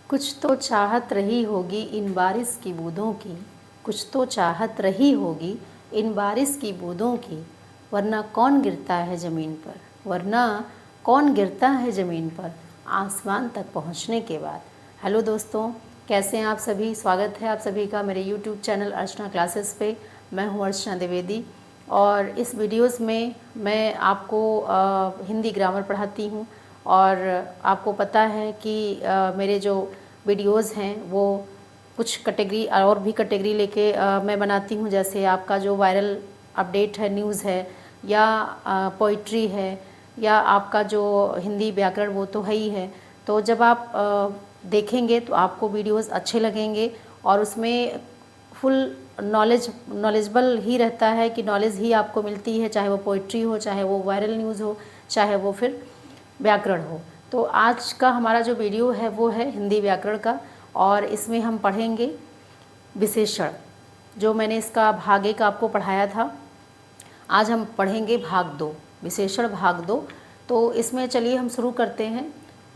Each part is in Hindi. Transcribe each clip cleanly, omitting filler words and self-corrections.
कुछ तो चाहत रही होगी इन बारिश की बूंदों की, कुछ तो चाहत रही होगी इन बारिश की बूंदों की, वरना कौन गिरता है ज़मीन पर, वरना कौन गिरता है ज़मीन पर आसमान तक पहुंचने के बाद। हेलो दोस्तों, कैसे हैं आप सभी। स्वागत है आप सभी का मेरे यूट्यूब चैनल अर्चना क्लासेस पे। मैं हूं अर्चना द्विवेदी और इस वीडियोस में मैं आपको हिंदी ग्रामर पढ़ाती हूं। और आपको पता है कि मेरे जो वीडियोस हैं वो कुछ कैटेगरी और भी कैटेगरी लेके मैं बनाती हूँ। जैसे आपका जो वायरल अपडेट है, न्यूज़ है, या पोइट्री है, या आपका जो हिंदी व्याकरण, वो तो है ही है। तो जब आप देखेंगे तो आपको वीडियोस अच्छे लगेंगे और उसमें फुल नॉलेजेबल ही रहता है कि नॉलेज ही आपको मिलती है, चाहे वो पोइट्री हो, चाहे वो वायरल न्यूज़ हो, चाहे वो फिर व्याकरण हो। तो आज का हमारा जो वीडियो है वो है हिंदी व्याकरण का, और इसमें हम पढ़ेंगे विशेषण। जो मैंने इसका भाग 1 आपको पढ़ाया था, आज हम पढ़ेंगे भाग 2, विशेषण भाग 2। तो इसमें चलिए हम शुरू करते हैं।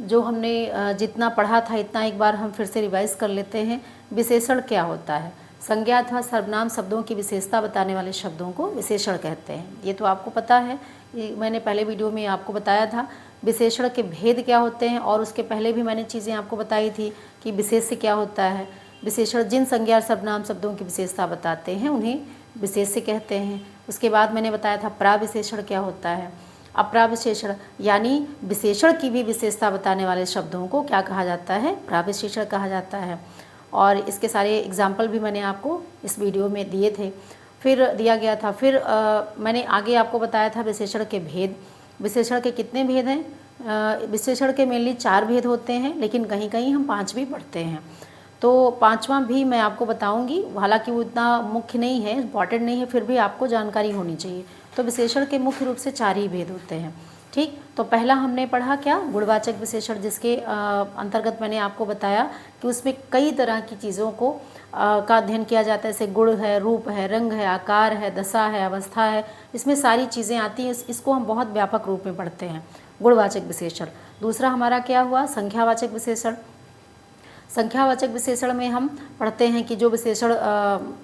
जो हमने जितना पढ़ा था इतना एक बार हम फिर से रिवाइज़ कर लेते हैं। विशेषण क्या होता है? संज्ञा अथवा सर्वनाम शब्दों की विशेषता बताने वाले शब्दों को विशेषण कहते हैं। ये तो आपको पता है, ये मैंने पहले वीडियो में आपको बताया था। विशेषण के भेद क्या होते हैं, और उसके पहले भी मैंने चीज़ें आपको बताई थी कि विशेष्य क्या होता है। विशेषण जिन संज्ञा और सर्वनाम शब्दों की विशेषता बताते हैं उन्हें विशेष्य कहते हैं। उसके बाद मैंने बताया था प्राविशेषण क्या होता है। अप्राविशेषण यानी विशेषण की भी विशेषता बताने वाले शब्दों को क्या कहा जाता है? प्राविशेषण कहा जाता है। और इसके सारे एग्जाम्पल भी मैंने आपको इस वीडियो में दिए थे, फिर दिया गया था। फिर मैंने आगे आपको बताया था विशेषण के भेद। विशेषण के कितने भेद हैं? विशेषण के मेनली 4 भेद होते हैं, लेकिन कहीं कहीं हम 5 भी पढ़ते हैं। तो 5वां भी मैं आपको बताऊंगी, हालांकि वो इतना मुख्य नहीं है, इम्पॉर्टेंट नहीं है, फिर भी आपको जानकारी होनी चाहिए। तो विशेषण के मुख्य रूप से 4 ही भेद होते हैं। ठीक, तो पहला हमने पढ़ा क्या? गुणवाचक विशेषण, जिसके अंतर्गत मैंने आपको बताया कि उसमें कई तरह की चीज़ों को का अध्ययन किया जाता है। जैसे गुण है, रूप है, रंग है, आकार है, दशा है, अवस्था है, इसमें सारी चीज़ें आती हैं। इसको हम बहुत व्यापक रूप में पढ़ते हैं, गुणवाचक विशेषण। दूसरा हमारा क्या हुआ? संख्यावाचक विशेषण। संख्यावाचक विशेषण में हम पढ़ते हैं कि जो विशेषण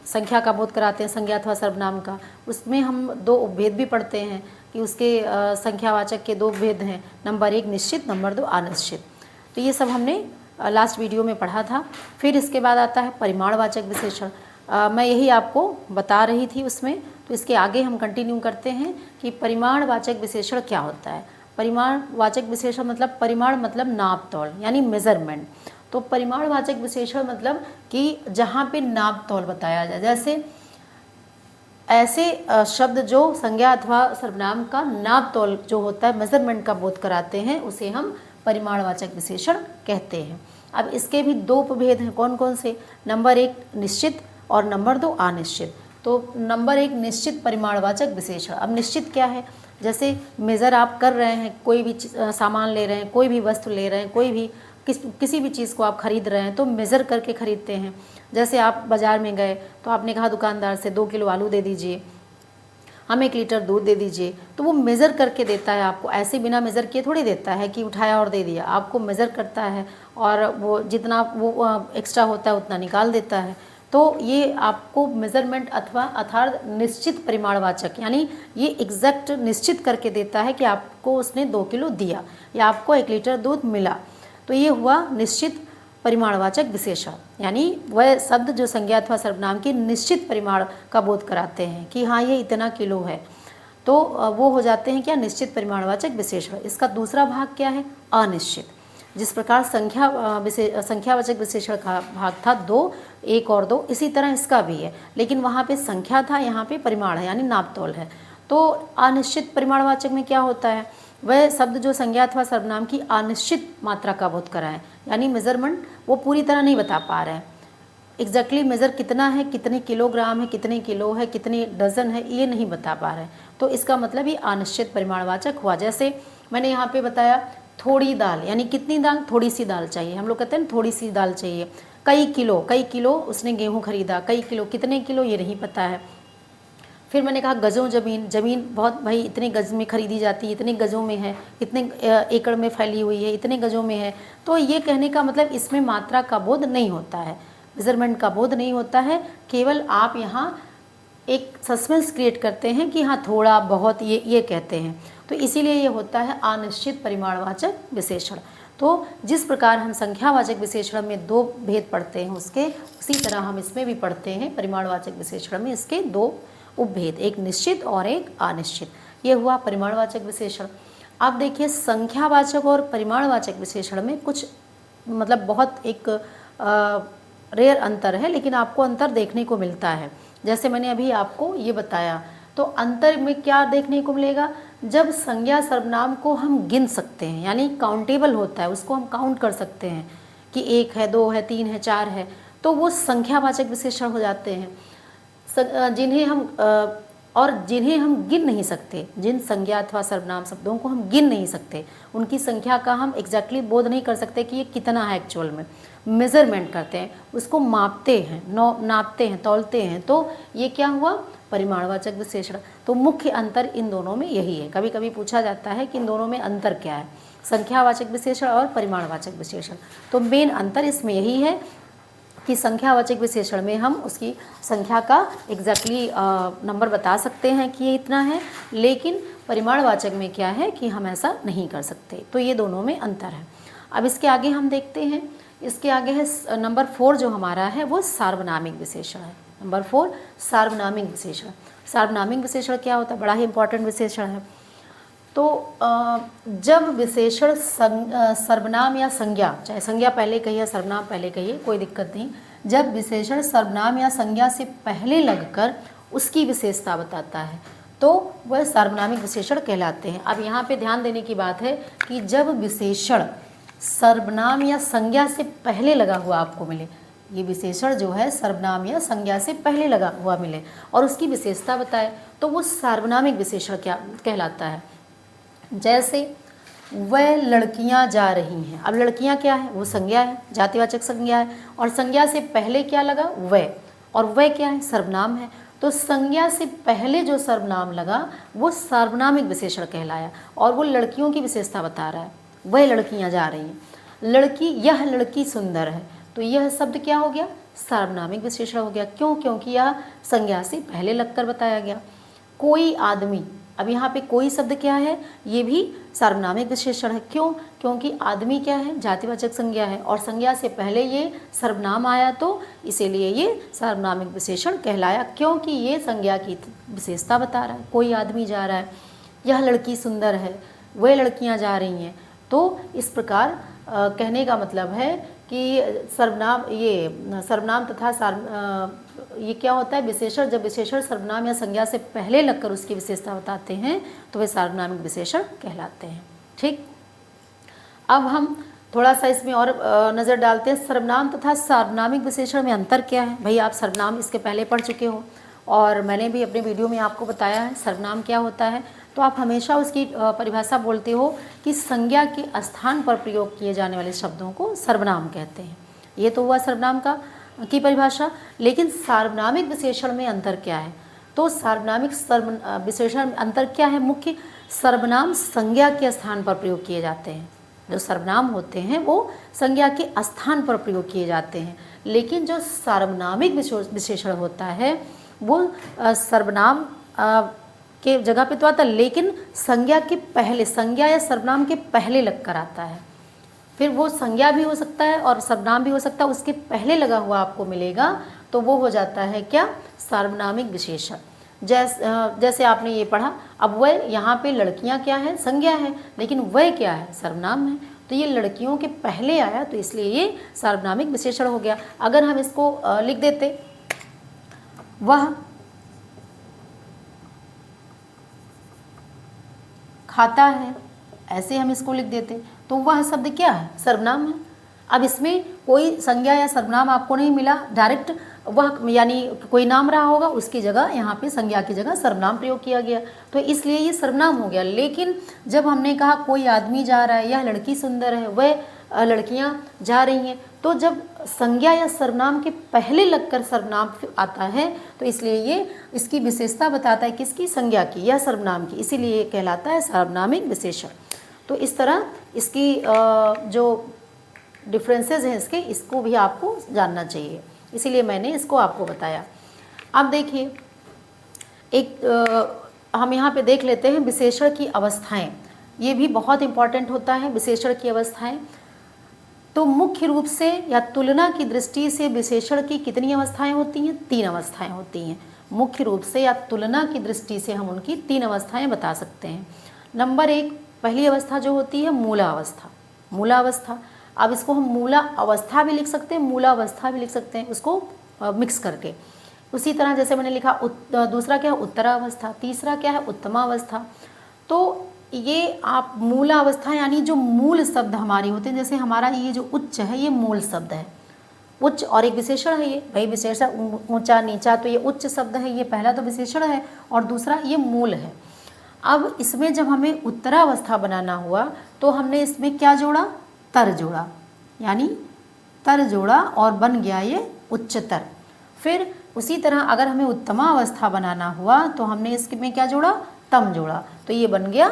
संख्या का बोध कराते हैं, संज्ञा अथवा सर्वनाम का, उसमें हम 2 उपभेद भी पढ़ते हैं कि उसके संख्यावाचक के 2 उपभेद हैं, नंबर 1 निश्चित, नंबर 2 अनिश्चित। तो ये सब हमने लास्ट वीडियो में पढ़ा था। फिर इसके बाद आता है परिमाणवाचक विशेषण। मैं यही आपको बता रही थी उसमें, तो इसके आगे हम कंटिन्यू करते हैं कि परिमाणवाचक विशेषण क्या होता है। परिमाणवाचक विशेषण मतलब, परिमाण मतलब नाप तौल यानी मेजरमेंट। तो परिमाणवाचक विशेषण मतलब कि जहाँ पे नाप तौल बताया जाए। जैसे ऐसे शब्द जो संज्ञा अथवा सर्वनाम का नाप तौल जो होता है, मेजरमेंट का बोध कराते हैं, उसे हम परिमाणवाचक विशेषण कहते हैं। अब इसके भी 2 उपभेद हैं। कौन कौन से? नंबर 1 निश्चित और नंबर 2 अनिश्चित। तो नंबर 1 निश्चित परिमाणवाचक विशेषण। अब निश्चित क्या है? जैसे मेज़र आप कर रहे हैं, कोई भी सामान ले रहे हैं, कोई भी वस्तु ले रहे हैं, कोई भी किसी भी चीज़ को आप खरीद रहे हैं तो मेज़र करके ख़रीदते हैं। जैसे आप बाज़ार में गए तो आपने कहा दुकानदार से 2 किलो आलू दे दीजिए, हम 1 लीटर दूध दे दीजिए, तो वो मेज़र करके देता है आपको। ऐसे बिना मेज़र किए थोड़ी देता है कि उठाया और दे दिया। आपको मेज़र करता है और वो जितना वो एक्स्ट्रा होता है उतना निकाल देता है। तो ये आपको मेज़रमेंट अथवा अर्थात निश्चित परिमाणवाचक, यानी ये एग्जैक्ट निश्चित करके देता है कि आपको उसने 2 किलो दिया या आपको 1 लीटर दूध मिला। तो ये हुआ निश्चित परिमाणवाचक विशेषण, यानी वह शब्द जो संज्ञा अथवा सर्वनाम की निश्चित परिमाण का बोध कराते हैं कि हाँ ये इतना किलो है, तो वो हो जाते हैं क्या? निश्चित परिमाणवाचक विशेषण। इसका दूसरा भाग क्या है? अनिश्चित। जिस प्रकार संख्यावाचक विशेषण का भाग था 2, 1 और 2, इसी तरह इसका भी है, लेकिन वहाँ पे संख्या था, यहाँ पे परिमाण है यानी नाप तौल है। तो अनिश्चित परिमाणवाचक में क्या होता है? वह शब्द जो संज्ञा अथवा सर्वनाम की अनिश्चित मात्रा का बोध कराएं, यानी मेजरमेंट वो पूरी तरह नहीं बता पा रहे हैं। एग्जैक्टली मेज़र कितना है, कितने किलोग्राम है, कितने किलो है, कितने डजन है, ये नहीं बता पा रहे हैं। तो इसका मतलब ये अनिश्चित परिमाणवाचक हुआ। जैसे मैंने यहाँ पे बताया थोड़ी दाल, यानी कितनी दाल? थोड़ी सी दाल चाहिए। हम लोग कहते हैं थोड़ी सी दाल चाहिए। कई किलो उसने गेहूँ खरीदा, कई किलो, कितने किलो ये नहीं पता है। फिर मैंने कहा गजों ज़मीन, ज़मीन बहुत भाई इतने गज में खरीदी जाती है, इतने गजों में है, इतने एकड़ में फैली हुई है, इतने गजों में है। तो ये कहने का मतलब इसमें मात्रा का बोध नहीं होता है, मेजरमेंट का बोध नहीं होता है, केवल आप यहाँ एक सस्पेंस क्रिएट करते हैं कि हाँ थोड़ा बहुत ये कहते हैं। तो इसीलिए ये होता है अनिश्चित परिमाणवाचक विशेषण। तो जिस प्रकार हम संख्यावाचक विशेषण में दो भेद पढ़ते हैं उसके, उसी तरह हम इसमें भी पढ़ते हैं परिमाणवाचक विशेषण में इसके दो उपभेद, एक निश्चित और एक अनिश्चित। ये हुआ परिमाणवाचक विशेषण। अब देखिए संख्यावाचक और परिमाणवाचक विशेषण में कुछ मतलब बहुत एक रेयर अंतर है, लेकिन आपको अंतर देखने को मिलता है। जैसे मैंने अभी आपको ये बताया, तो अंतर में क्या देखने को मिलेगा, जब संज्ञा सर्वनाम को हम गिन सकते हैं, यानी काउंटेबल होता है, उसको हम काउंट कर सकते हैं कि 1 है, 2 है, 3 है, 4 है, तो वो संख्यावाचक विशेषण हो जाते हैं। जिन्हें हम गिन नहीं सकते, जिन संज्ञा अथवा सर्वनाम शब्दों को हम गिन नहीं सकते, उनकी संख्या का हम एग्जैक्टली बोध नहीं कर सकते कि ये कितना है एक्चुअल में, मेज़रमेंट करते हैं, उसको मापते हैं, नापते हैं, तौलते हैं, तो ये क्या हुआ, परिमाणवाचक विशेषण। तो मुख्य अंतर इन दोनों में यही है। कभी कभी पूछा जाता है कि इन दोनों में अंतर क्या है, संख्यावाचक विशेषण और परिमाणवाचक विशेषण। तो मेन अंतर इसमें यही है कि संख्यावाचक विशेषण में हम उसकी संख्या का एग्जैक्टली नंबर बता सकते हैं कि ये इतना है, लेकिन परिमाणवाचक में क्या है कि हम ऐसा नहीं कर सकते। तो ये दोनों में अंतर है। अब इसके आगे हम देखते हैं, इसके आगे है नंबर 4 जो हमारा है वो सार्वनामिक विशेषण है। नंबर 4 सार्वनामिक विशेषण। सार्वनामिक विशेषण क्या होता है, बड़ा ही इंपॉर्टेंट विशेषण है। तो जब विशेषण सर्वनाम या संज्ञा, चाहे संज्ञा पहले कहिए सर्वनाम पहले कहिए, कोई दिक्कत नहीं, जब विशेषण सर्वनाम या संज्ञा से पहले लगकर उसकी विशेषता बताता है तो वह सार्वनामिक विशेषण कहलाते हैं। अब यहाँ पे ध्यान देने की बात है कि जब विशेषण सर्वनाम या संज्ञा से पहले लगा हुआ आपको मिले, ये विशेषण जो है सर्वनाम या संज्ञा से पहले लगा हुआ मिले और उसकी विशेषता बताए, तो वो सार्वनामिक विशेषण क्या कहलाता है। जैसे वह लड़कियां जा रही हैं, अब लड़कियां क्या है, वो संज्ञा है, जातिवाचक संज्ञा है, और संज्ञा से पहले क्या लगा, वह, और वह क्या है, सर्वनाम है। तो संज्ञा से पहले जो सर्वनाम लगा वो सार्वनामिक विशेषण कहलाया और वो लड़कियों की विशेषता बता रहा है। वह लड़कियां जा रही हैं, लड़की, यह लड़की सुंदर है, तो यह शब्द क्या हो गया, सार्वनामिक विशेषण हो गया। क्यों, क्योंकि यह संज्ञा से पहले लगकर बताया गया। कोई आदमी, अब यहाँ पे कोई शब्द क्या है, ये भी सार्वनामिक विशेषण है। क्यों, क्योंकि आदमी क्या है, जातिवाचक संज्ञा है और संज्ञा से पहले ये सर्वनाम आया, तो इसीलिए ये सार्वनामिक विशेषण कहलाया, क्योंकि ये संज्ञा की विशेषता बता रहा है। कोई आदमी जा रहा है, यह लड़की सुंदर है, वह लड़कियाँ जा रही हैं। तो इस प्रकार कहने का मतलब है कि सर्वनाम तथा ये क्या होता है, विशेषण, जब विशेषण सर्वनाम या संज्ञा से पहले लगकर उसकी विशेषता बताते हैं तो वे सार्वनामिक विशेषण कहलाते हैं। ठीक, अब हम थोड़ा सा इसमें और नज़र डालते हैं, सर्वनाम तथा सार्वनामिक विशेषण में अंतर क्या है। भाई आप सर्वनाम इसके पहले पढ़ चुके हो और मैंने भी अपने वीडियो में आपको बताया है सर्वनाम क्या होता है, तो आप हमेशा उसकी परिभाषा बोलते हो कि संज्ञा के स्थान पर प्रयोग किए जाने वाले शब्दों को सर्वनाम कहते हैं। ये तो हुआ सर्वनाम की परिभाषा। लेकिन सार्वनामिक विशेषण में अंतर क्या है, तो सार्वनामिक विशेषण में अंतर क्या है, मुख्य सर्वनाम संज्ञा के स्थान पर प्रयोग किए जाते हैं। जो सर्वनाम होते हैं वो संज्ञा के स्थान पर प्रयोग किए जाते हैं, लेकिन जो सार्वनामिक विशेषण होता है वो सर्वनाम के जगह पे तो आता है, लेकिन संज्ञा के पहले, संज्ञा या सर्वनाम के पहले लग कर आता है। फिर वो संज्ञा भी हो सकता है और सर्वनाम भी हो सकता है, उसके पहले लगा हुआ आपको मिलेगा, तो वो हो जाता है क्या, सार्वनामिक विशेषण। जैसे आपने ये पढ़ा, अब वह, यहाँ पे लड़कियाँ क्या है, संज्ञा है, लेकिन वह क्या है, सर्वनाम है, तो ये लड़कियों के पहले आया, तो इसलिए ये सार्वनामिक विशेषण हो गया। अगर हम इसको लिख देते, वह खाता है, ऐसे हम इसको लिख देते, तो वह शब्द क्या है, सर्वनाम है। अब इसमें कोई संज्ञा या सर्वनाम आपको नहीं मिला, डायरेक्ट वह यानी कोई नाम रहा होगा, उसकी जगह यहाँ पे संज्ञा की जगह सर्वनाम प्रयोग किया गया, तो इसलिए ये सर्वनाम हो गया। लेकिन जब हमने कहा कोई आदमी जा रहा है, यह लड़की सुंदर है, वह लड़कियाँ जा रही हैं, तो जब संज्ञा या सर्वनाम के पहले लगकर सर्वनाम आता है तो इसलिए ये इसकी विशेषता बताता है, किसकी, संज्ञा की या सर्वनाम की, इसीलिए ये कहलाता है सार्वनामिक विशेषण। तो इस तरह इसकी जो डिफरेंसेस हैं इसके, इसको भी आपको जानना चाहिए, इसीलिए मैंने इसको आपको बताया। अब देखिए हम यहाँ पे देख लेते हैं विशेषण की अवस्थाएं, ये भी बहुत इंपॉर्टेंट होता है विशेषण की अवस्थाएं। तो मुख्य रूप से या तुलना की दृष्टि से विशेषण की कितनी अवस्थाएं होती हैं, 3 अवस्थाएं होती हैं। मुख्य रूप से या तुलना की दृष्टि से हम उनकी 3 अवस्थाएं बता सकते हैं। नंबर 1, पहली अवस्था जो होती है मूलावस्था। मूलावस्था, अब इसको हम मूला अवस्था भी लिख सकते हैं, मूलावस्था भी लिख सकते हैं, उसको मिक्स करके। उसी तरह जैसे मैंने लिखा दूसरा क्या है, उत्तरावस्था, तीसरा क्या है, उत्तमावस्था। तो ये आप मूलावस्था यानी जो मूल शब्द हमारे होते हैं, जैसे हमारा ये जो उच्च है ये मूल शब्द है, उच्च और एक विशेषण है, ये भाई विशेषण ऊंचा नीचा, तो ये उच्च शब्द है, ये पहला तो विशेषण है और दूसरा ये मूल है। अब इसमें जब हमें उत्तरावस्था बनाना हुआ तो हमने इसमें क्या जोड़ा, तर जोड़ा, यानी तर जोड़ा और बन गया ये उच्चतर। फिर उसी तरह अगर हमें उत्तमावस्था बनाना हुआ तो हमने इसमें क्या जोड़ा, तम जोड़ा, तो ये बन गया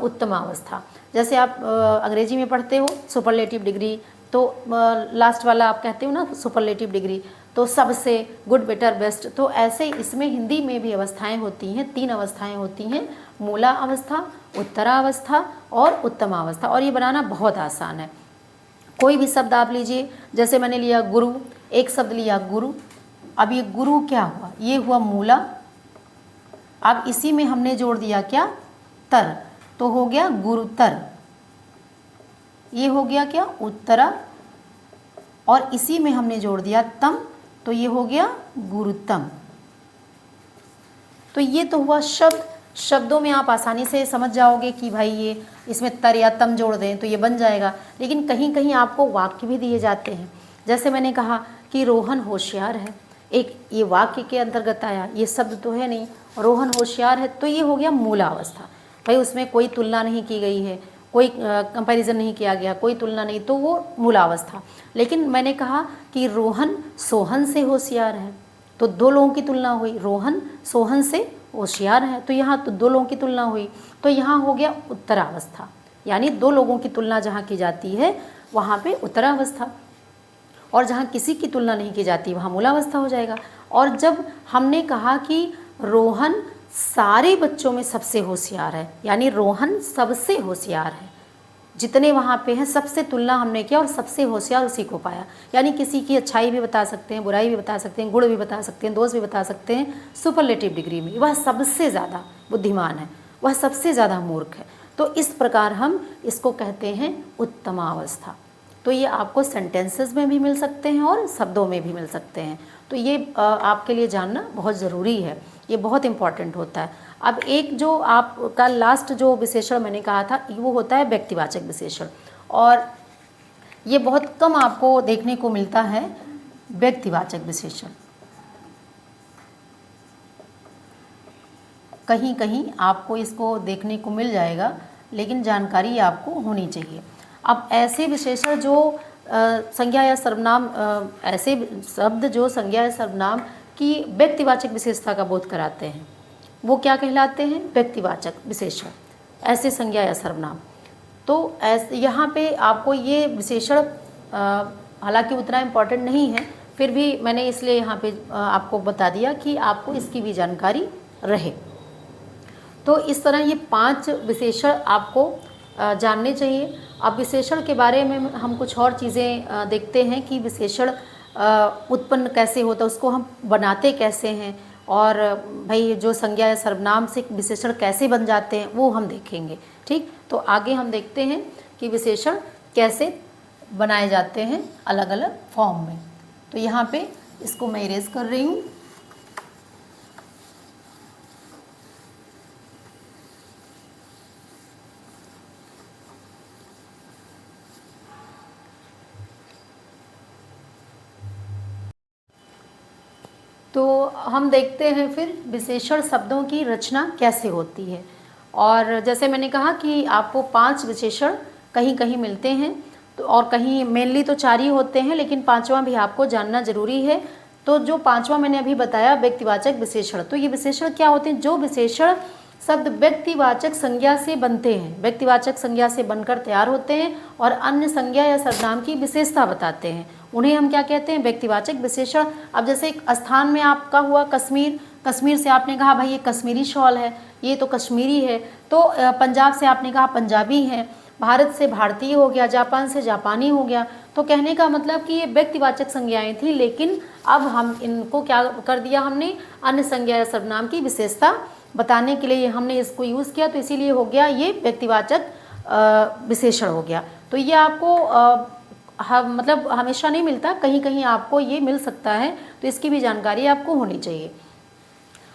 उत्तमावस्था। जैसे आप अंग्रेजी में पढ़ते हो सुपरलेटिव डिग्री, तो लास्ट वाला आप कहते हो ना सुपरलेटिव डिग्री, तो सबसे, गुड, बेटर, बेस्ट, तो ऐसे इसमें हिंदी में भी अवस्थाएं होती हैं, 3 अवस्थाएं होती हैं, मूला अवस्था, उत्तरावस्था और उत्तमावस्था। और ये बनाना बहुत आसान है। कोई भी शब्द आप लीजिए, जैसे मैंने लिया गुरु, एक शब्द लिया गुरु, अब ये गुरु क्या हुआ, ये हुआ मूला, अब इसी में हमने जोड़ दिया क्या, तर, तो हो गया गुरुतर, ये हो गया क्या, उत्तरा, और इसी में हमने जोड़ दिया तम, तो ये हो गया गुरुतम। तो ये तो हुआ शब्द। शब्दों में आप आसानी से समझ जाओगे कि भाई ये इसमें तर या तम जोड़ दें तो ये बन जाएगा, लेकिन कहीं कहीं आपको वाक्य भी दिए जाते हैं। जैसे मैंने कहा कि रोहन होशियार है, एक ये वाक्य के अंतर्गत आया, ये शब्द तो है नहीं, रोहन होशियार है, तो ये हो गया मूलावस्था। भाई उसमें कोई तुलना नहीं की गई है, कोई कंपैरिजन नहीं किया गया, कोई तुलना नहीं, तो वो मूलावस्था। लेकिन मैंने कहा कि रोहन सोहन से होशियार है, तो 2 लोगों की तुलना हुई, रोहन सोहन से होशियार है, तो यहाँ तो 2 लोगों की तुलना हुई, तो यहाँ हो गया उत्तरावस्था, यानी 2 लोगों की तुलना जहाँ की जाती है वहाँ पे उत्तरावस्था, और जहाँ किसी की तुलना नहीं की जाती वहाँ मूलावस्था हो जाएगा। और जब हमने कहा कि रोहन सारे बच्चों में सबसे होशियार है, यानी रोहन सबसे होशियार है, जितने वहाँ पे हैं सबसे तुलना हमने किया और सबसे होशियार उसी को पाया, यानी किसी की अच्छाई भी बता सकते हैं, बुराई भी बता सकते हैं, गुण भी बता सकते हैं, दोष भी बता सकते हैं, सुपरलेटिव डिग्री में वह सबसे ज़्यादा बुद्धिमान है, वह सबसे ज़्यादा मूर्ख है। तो इस प्रकार हम इसको कहते हैं उत्तमावस्था। तो ये आपको सेंटेंसेस में भी मिल सकते हैं और शब्दों में भी मिल सकते हैं, तो ये आपके लिए जानना बहुत ज़रूरी है, ये बहुत इम्पॉर्टेंट होता है। अब एक जो आपका लास्ट जो विशेषण मैंने कहा था वो होता है व्यक्तिवाचक विशेषण, और ये बहुत कम आपको देखने को मिलता है व्यक्तिवाचक विशेषण, कहीं कहीं आपको इसको देखने को मिल जाएगा, लेकिन जानकारी आपको होनी चाहिए। अब ऐसे विशेषण जो संज्ञा या सर्वनाम, ऐसे शब्द जो संज्ञा या सर्वनाम की व्यक्तिवाचक विशेषता का बोध कराते हैं वो क्या कहलाते हैं, व्यक्तिवाचक विशेषण, ऐसे संज्ञा या सर्वनाम। तो ऐसे यहाँ पे आपको ये विशेषण हालांकि उतना इम्पॉर्टेंट नहीं है, फिर भी मैंने इसलिए यहाँ पे आपको बता दिया कि आपको इसकी भी जानकारी रहे। तो इस तरह ये 5 विशेषण आपको जानने चाहिए। अब विशेषण के बारे में हम कुछ और चीज़ें देखते हैं कि विशेषण उत्पन्न कैसे होता है, उसको हम बनाते कैसे हैं, और भाई जो संज्ञा या सर्वनाम से विशेषण कैसे बन जाते हैं वो हम देखेंगे। ठीक, तो आगे हम देखते हैं कि विशेषण कैसे बनाए जाते हैं अलग अलग फॉर्म में। तो यहाँ पे इसको मैं इरेज कर रही हूँ। तो हम देखते हैं फिर विशेषण शब्दों की रचना कैसे होती है। और जैसे मैंने कहा कि आपको 5 विशेषण कहीं कहीं मिलते हैं, तो और कहीं मेनली तो 4 ही होते हैं, लेकिन 5वां भी आपको जानना जरूरी है। तो जो 5वां मैंने अभी बताया व्यक्तिवाचक विशेषण, तो ये विशेषण क्या होते हैं? जो विशेषण शब्द व्यक्तिवाचक संज्ञा से बनते हैं, व्यक्तिवाचक संज्ञा से बनकर तैयार होते हैं और अन्य संज्ञा या सर्वनाम की विशेषता बताते हैं, उन्हें हम क्या कहते हैं? व्यक्तिवाचक विशेषण। अब जैसे एक स्थान में आपका हुआ कश्मीर, कश्मीर से आपने कहा भाई ये कश्मीरी शॉल है, ये तो कश्मीरी है। तो पंजाब से आपने कहा पंजाबी है, भारत से भारतीय हो गया, जापान से जापानी हो गया। तो कहने का मतलब कि ये व्यक्तिवाचक संज्ञाएं थी, लेकिन अब हम इनको क्या कर दिया, हमने अन्य संज्ञा या सर्वनाम की विशेषता बताने के लिए हमने इसको यूज़ किया, तो इसीलिए हो गया ये व्यक्तिवाचक विशेषण हो गया। तो ये आपको मतलब हमेशा नहीं मिलता, कहीं कहीं आपको ये मिल सकता है, तो इसकी भी जानकारी आपको होनी चाहिए।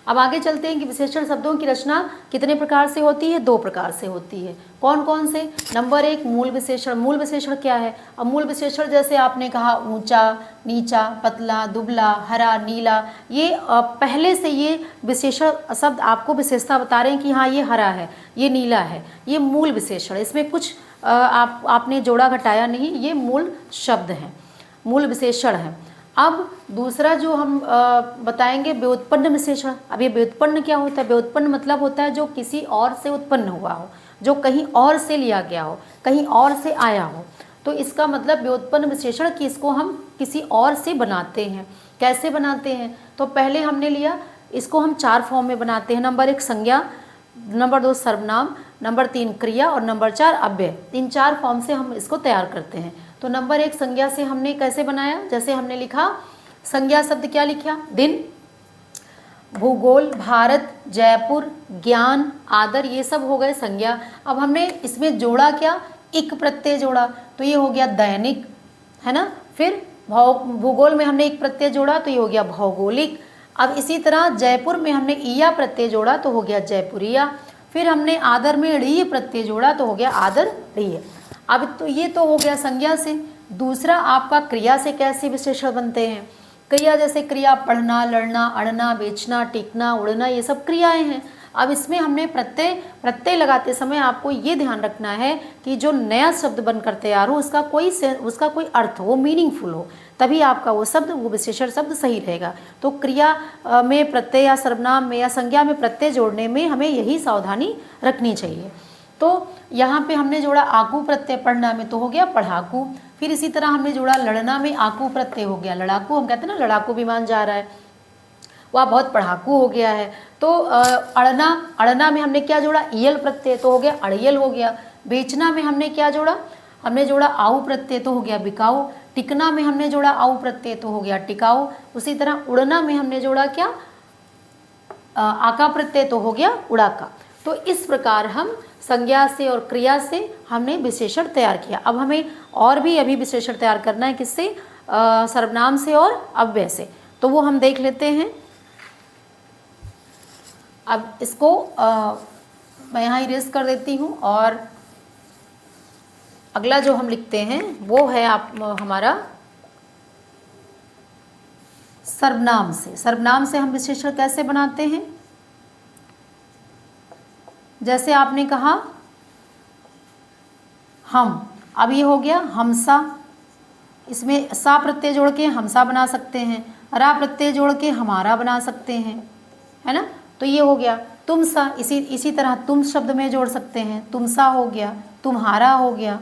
अब आगे चलते हैं कि विशेषण शब्दों की रचना कितने प्रकार से होती है? 2 प्रकार से होती है। कौन कौन से? नंबर 1 मूल विशेषण। मूल विशेषण क्या है? अब मूल विशेषण जैसे आपने कहा ऊंचा, नीचा, पतला, दुबला, हरा, नीला, ये पहले से ये विशेषण शब्द आपको विशेषता बता रहे हैं कि हाँ ये हरा है, ये नीला है, ये मूल विशेषण। इसमें कुछ आपने जोड़ा घटाया नहीं, ये मूल शब्द हैं, मूल विशेषण है। अब दूसरा जो हम बताएंगे व्युत्पन्न विशेषण। अब ये व्युत्पन्न क्या होता है? व्युत्पन्न मतलब होता है जो किसी और से उत्पन्न हुआ हो, जो कहीं और से लिया गया हो, कहीं और से आया हो। तो इसका मतलब व्युत्पन्न विशेषण कि इसको हम किसी और से बनाते हैं। कैसे बनाते हैं? तो पहले हमने लिया, इसको हम 4 फॉर्म में बनाते हैं। नंबर 1 संज्ञा, नंबर 2 सर्वनाम, नंबर 3 क्रिया और नंबर 4 अव्यय। इन 4 फॉर्म से हम इसको तैयार करते हैं। तो नंबर 1 संज्ञा से हमने कैसे बनाया? जैसे हमने लिखा संज्ञा शब्द क्या लिखा? दिन, भूगोल, भारत, जयपुर, ज्ञान, आदर, ये सब हो गए संज्ञा। अब हमने इसमें जोड़ा क्या? इक प्रत्यय जोड़ा, तो ये हो गया दैनिक, है ना। फिर भूगोल में हमने एक प्रत्यय जोड़ा, तो ये हो गया भौगोलिक। अब इसी तरह जयपुर में हमने ईया प्रत्यय जोड़ा, तो हो गया जयपुरिया। फिर हमने आदर में रीय प्रत्यय जोड़ा, तो हो गया आदर रीय। अब तो ये तो हो गया संज्ञा से। दूसरा आपका क्रिया से कैसे विशेषण बनते हैं? क्रिया जैसे क्रिया पढ़ना, लड़ना, अड़ना, बेचना, टिकना, उड़ना, ये सब क्रियाएं हैं। अब इसमें हमने प्रत्यय लगाते समय आपको ये ध्यान रखना है कि जो नया शब्द बनकर तैयार हो उसका कोई अर्थ हो, मीनिंगफुल हो, तभी आपका वो शब्द, वो विशेषण शब्द सही रहेगा। तो क्रिया में प्रत्यय या सर्वनाम में या संज्ञा में प्रत्यय जोड़ने में हमें यही सावधानी रखनी चाहिए। तो यहाँ पे हमने जोड़ा आकू प्रत्यय, पढ़ना में तो हो गया पढ़ाकू। फिर इसी तरह हमने जोड़ा लड़ना में आकू प्रत्यय, हो गया लड़ाकू। हम कहते हैं ना लड़ाकू विमान जा रहा है, वह बहुत पढ़ाकू हो गया है। तो अड़ना में हमने क्या जोड़ा? ईयल प्रत्यय, तो हो गया अड़ियल हो गया। बेचना में हमने क्या जोड़ा? हमने जोड़ा आऊ प्रत्यय, तो हो गया बिकाऊ। टिकना में हमने जोड़ा आऊ प्रत्यय, तो हो गया टिकाऊ। उसी तरह उड़ना में हमने जोड़ा क्या? आका प्रत्यय, तो हो गया उड़ाका। तो इस प्रकार हम संज्ञा से और क्रिया से हमने विशेषण तैयार किया। अब हमें और भी अभी विशेषण तैयार करना है, किससे? सर्वनाम से और अव्यय से। तो वो हम देख लेते हैं। अब इसको मैं यहाँ इरेज कर देती हूँ और अगला जो हम लिखते हैं वो है हमारा सर्वनाम से। सर्वनाम से हम विशेषण कैसे बनाते हैं? जैसे आपने कहा हम, अब ये हो गया हमसा, इसमें सा प्रत्यय जोड़ के हमसा बना सकते हैं, रा प्रत्यय जोड़ के हमारा बना सकते हैं, है ना। तो ये हो गया तुमसा। इसी तरह तुम शब्द में जोड़ सकते हैं, तुमसा हो गया, तुम्हारा हो गया,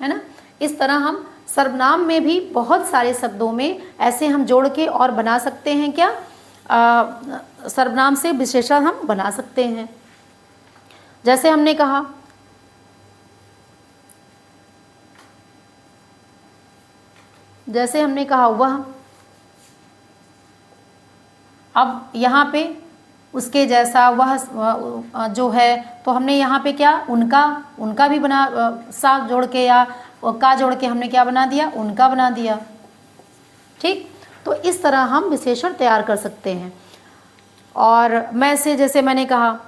है ना। इस तरह हम सर्वनाम में भी बहुत सारे शब्दों में ऐसे हम जोड़ के और बना सकते हैं क्या? सर्वनाम से विशेषण हम बना सकते हैं। जैसे हमने कहा वह, अब यहाँ पे उसके जैसा वह जो है, तो हमने यहाँ पे क्या? उनका भी बना, सा जोड़ के या का जोड़ के हमने क्या बना दिया? उनका बना दिया। ठीक, तो इस तरह हम विशेषण तैयार कर सकते हैं। और मैं से जैसे मैंने कहा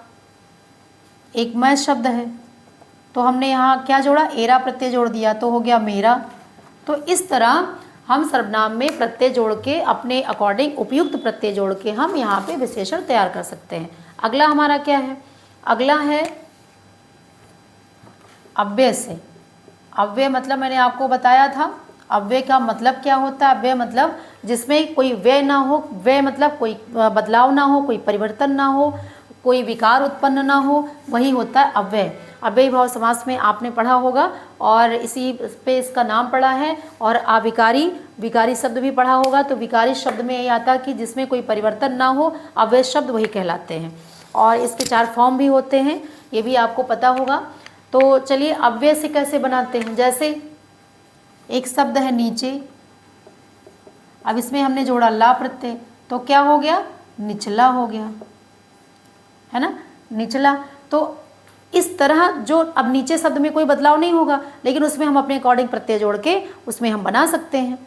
एक मैं शब्द है, तो हमने यहाँ क्या जोड़ा? एरा प्रत्यय जोड़ दिया, तो हो गया मेरा। तो इस तरह हम सर्वनाम में प्रत्यय जोड़ के अपने अकॉर्डिंग उपयुक्त प्रत्यय जोड़ के हम यहाँ पे विशेषण तैयार कर सकते हैं। अगला हमारा क्या है? अगला है अव्यय से। अव्यय मतलब मैंने आपको बताया था, अव्यय का मतलब क्या होता है? अव्यय मतलब जिसमें कोई व्यय ना हो, व्यय मतलब कोई बदलाव ना हो, कोई परिवर्तन ना हो, कोई विकार उत्पन्न ना हो, वही होता है अव्यय। अव्ययी भाव समास में आपने पढ़ा होगा और इसी पे इसका नाम पढ़ा है। और अविकारी, विकारी शब्द भी पढ़ा होगा। तो विकारी शब्द में यही आता है कि जिसमें कोई परिवर्तन ना हो, अव्यय शब्द वही कहलाते हैं। और इसके 4 फॉर्म भी होते हैं, ये भी आपको पता होगा। तो चलिए अव्यय से कैसे बनाते हैं। जैसे एक शब्द है नीचे, अब इसमें हमने जोड़ा ला प्रत्यय, तो क्या हो गया? निचला हो गया, है ना, निचला। तो इस तरह जो अब नीचे शब्द में कोई बदलाव नहीं होगा, लेकिन उसमें हम अपने अकॉर्डिंग प्रत्यय जोड़ के उसमें हम बना सकते हैं।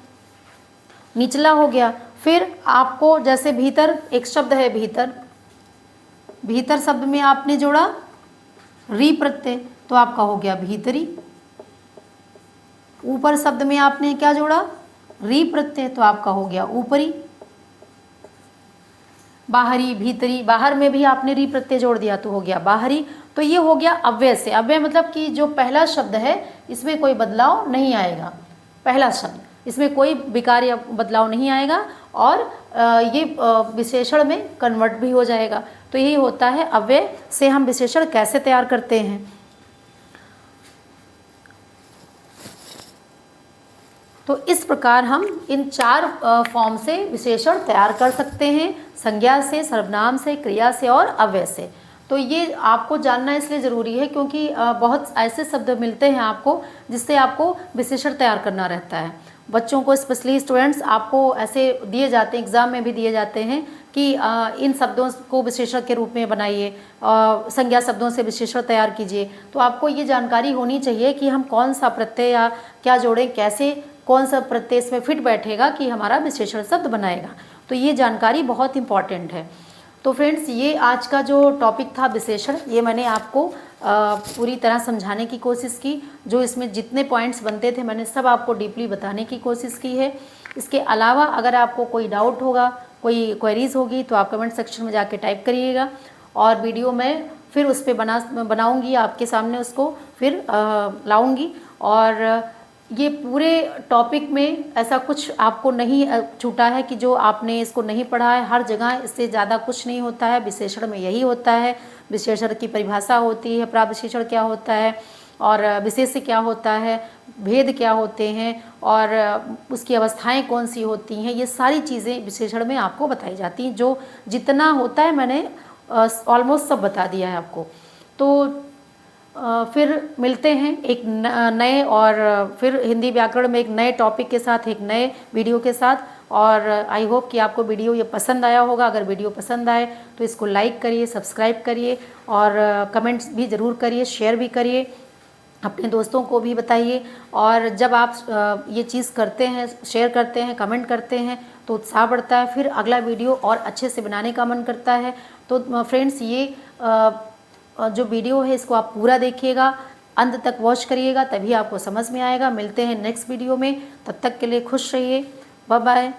निचला हो गया। फिर आपको जैसे भीतर, एक शब्द है भीतर, भीतर शब्द में आपने जोड़ा री प्रत्यय, तो आपका हो गया भीतरी। ऊपर शब्द में आपने क्या जोड़ा? री प्रत्यय, तो आपका हो गया ऊपरी। बाहरी, भीतरी, बाहर में भी आपने री प्रत्यय जोड़ दिया तो हो गया बाहरी। तो ये हो गया अव्यय से। अव्यय मतलब कि जो पहला शब्द है इसमें कोई बदलाव नहीं आएगा, पहला शब्द इसमें कोई विकार या बदलाव नहीं आएगा और ये विशेषण में कन्वर्ट भी हो जाएगा। तो यही होता है अव्यय से हम विशेषण कैसे तैयार करते हैं। तो इस प्रकार हम इन 4 फॉर्म से विशेषण तैयार कर सकते हैं, संज्ञा से, सर्वनाम से, क्रिया से और अव्यय से। तो ये आपको जानना इसलिए ज़रूरी है क्योंकि बहुत ऐसे शब्द मिलते हैं आपको जिससे आपको विशेषण तैयार करना रहता है। बच्चों को, स्पेशली स्टूडेंट्स, आपको ऐसे दिए जाते हैं, एग्ज़ाम में भी दिए जाते हैं कि इन शब्दों को विशेषण के रूप में बनाइए, संज्ञा शब्दों से विशेषण तैयार कीजिए। तो आपको ये जानकारी होनी चाहिए कि हम कौन सा प्रत्यय या क्या जोड़ें, कैसे, कौन सा प्रत्यय इसमें फिट बैठेगा कि हमारा विशेषण शब्द बनाएगा। तो ये जानकारी बहुत इंपॉर्टेंट है। तो फ्रेंड्स, ये आज का जो टॉपिक था विशेषण, ये मैंने आपको पूरी तरह समझाने की कोशिश की। जो इसमें जितने पॉइंट्स बनते थे मैंने सब आपको डीपली बताने की कोशिश की है। इसके अलावा अगर आपको कोई डाउट होगा, कोई क्वेरीज होगी, तो आप कमेंट सेक्शन में जाके टाइप करिएगा और वीडियो में फिर उस पर बनाऊँगी, आपके सामने उसको फिर लाऊँगी। और ये पूरे टॉपिक में ऐसा कुछ आपको नहीं छूटा है कि जो आपने इसको नहीं पढ़ा है। हर जगह इससे ज़्यादा कुछ नहीं होता है, विशेषण में यही होता है। विशेषण की परिभाषा होती है, प्राविशेषण क्या होता है और विशेष्य क्या होता है, भेद क्या होते हैं और उसकी अवस्थाएं कौन सी होती हैं, ये सारी चीज़ें विशेषण में आपको बताई जाती हैं। जो जितना होता है मैंने ऑलमोस्ट सब बता दिया है आपको। तो फिर मिलते हैं एक नए और फिर हिंदी व्याकरण में एक नए टॉपिक के साथ, एक नए वीडियो के साथ। और आई होप कि आपको वीडियो ये पसंद आया होगा। अगर वीडियो पसंद आए तो इसको लाइक करिए, सब्सक्राइब करिए और कमेंट्स भी ज़रूर करिए, शेयर भी करिए, अपने दोस्तों को भी बताइए। और जब आप ये चीज़ करते हैं, शेयर करते हैं, कमेंट करते हैं, तो उत्साह बढ़ता है, फिर अगला वीडियो और अच्छे से बनाने का मन करता है। तो फ्रेंड्स, ये जो वीडियो है इसको आप पूरा देखिएगा, अंत तक वॉच करिएगा, तभी आपको समझ में आएगा। मिलते हैं नेक्स्ट वीडियो में, तब तक के लिए खुश रहिए। Bye bye.